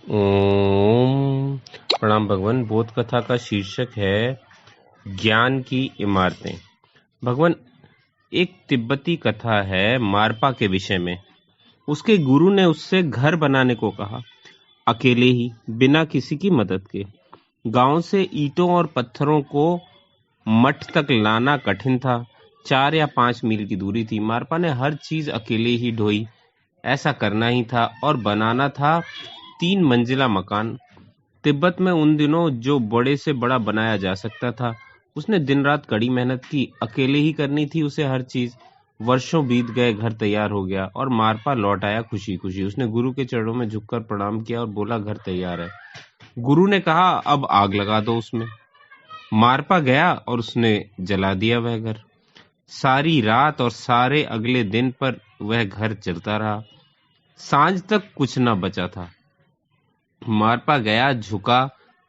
ओम प्रणाम भगवान। बोध कथा का शीर्षक है ज्ञान की इमारतें। भगवान, एक तिब्बती कथा है मारपा के विषय में। उसके गुरु ने उससे घर बनाने को कहा, अकेले ही, बिना किसी की मदद के। गांव से ईंटों और पत्थरों को मठ तक लाना कठिन था। 4 या 5 मील की दूरी थी। मारपा ने हर चीज अकेले ही ढोई। ऐसा करना ही था और बनाना था 3 मंजिला मकान। तिब्बत में उन दिनों जो बड़े से बड़ा बनाया जा सकता था। उसने दिन रात कड़ी मेहनत की। अकेले ही करनी थी उसे हर चीज। वर्षों बीत गए, घर तैयार हो गया और मारपा लौट आया खुशी खुशी। उसने गुरु के चरणों में झुककर प्रणाम किया और बोला, घर तैयार है। गुरु ने कहा, अब आग लगा दो उसमें। मारपा गया और उसने जला दिया वह घर। सारी रात और सारे अगले दिन पर वह घर जलता रहा। सांझ तक कुछ न बचा था। मारपा गया, झुका,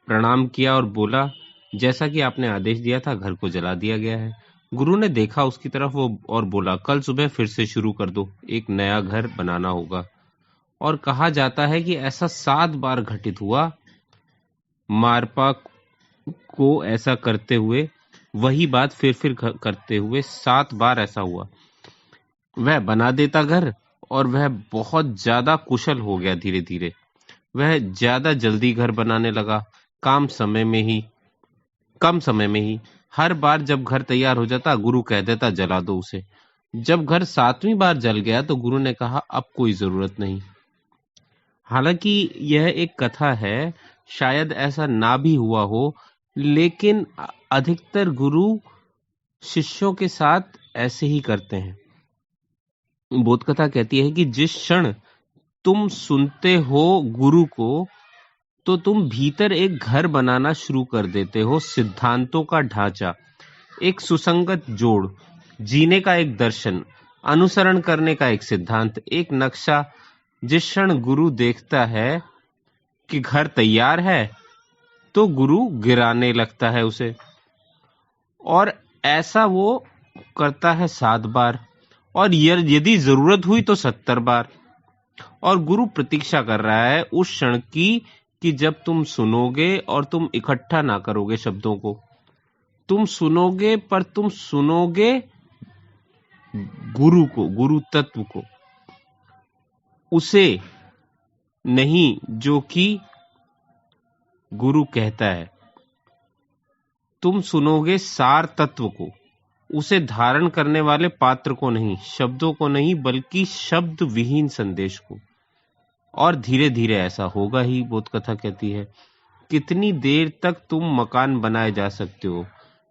प्रणाम किया और बोला, जैसा कि आपने आदेश दिया था घर को जला दिया गया है। गुरु ने देखा उसकी तरफ वो और बोला, कल सुबह फिर से शुरू कर दो, एक नया घर बनाना होगा। और कहा जाता है कि ऐसा 7 बार घटित हुआ। मारपा को ऐसा करते हुए, वही बात फिर करते हुए 7 बार ऐसा हुआ। वह बना देता घर और वह बहुत ज्यादा कुशल हो गया। धीरे धीरे वह ज्यादा जल्दी घर बनाने लगा। काम समय में ही कम समय में ही। हर बार जब घर तैयार हो जाता, गुरु कह देता, जला दो उसे। जब घर 7वीं बार जल गया तो गुरु ने कहा, अब कोई जरूरत नहीं। हालांकि यह एक कथा है, शायद ऐसा ना भी हुआ हो, लेकिन अधिकतर गुरु शिष्यों के साथ ऐसे ही करते हैं। बोध कथा कहती है कि जिस क्षण तुम सुनते हो गुरु को, तो तुम भीतर एक घर बनाना शुरू कर देते हो। सिद्धांतों का ढांचा, एक सुसंगत जोड़, जीने का एक दर्शन, अनुसरण करने का एक सिद्धांत, एक नक्शा। जिस क्षण गुरु देखता है कि घर तैयार है, तो गुरु गिराने लगता है उसे। और ऐसा वो करता है 7 बार, और यदि जरूरत हुई तो 70 बार। और गुरु प्रतीक्षा कर रहा है उस क्षण की, कि जब तुम सुनोगे और तुम इकट्ठा ना करोगे शब्दों को। तुम सुनोगे, पर तुम सुनोगे गुरु को, गुरु तत्व को, उसे नहीं जो कि गुरु कहता है। तुम सुनोगे सार तत्व को, उसे धारण करने वाले पात्र को नहीं, शब्दों को नहीं, बल्कि शब्द विहीन संदेश को। और धीरे धीरे ऐसा होगा ही, बोध कथा कहती है। कितनी देर तक तुम मकान बनाए जा सकते हो,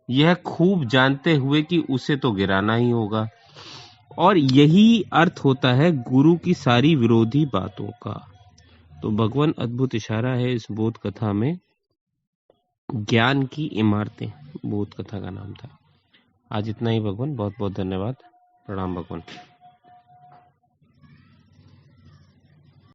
यह खूब जानते हुए कि उसे तो गिराना ही होगा। और यही अर्थ होता है गुरु की सारी विरोधी बातों का। तो भगवान अद्भुत इशारा है इस बोध कथा में। ज्ञान की इमारतें बोध कथा का नाम था। आज इतना ही भगवान। बहुत बहुत धन्यवाद। प्रणाम भगवान।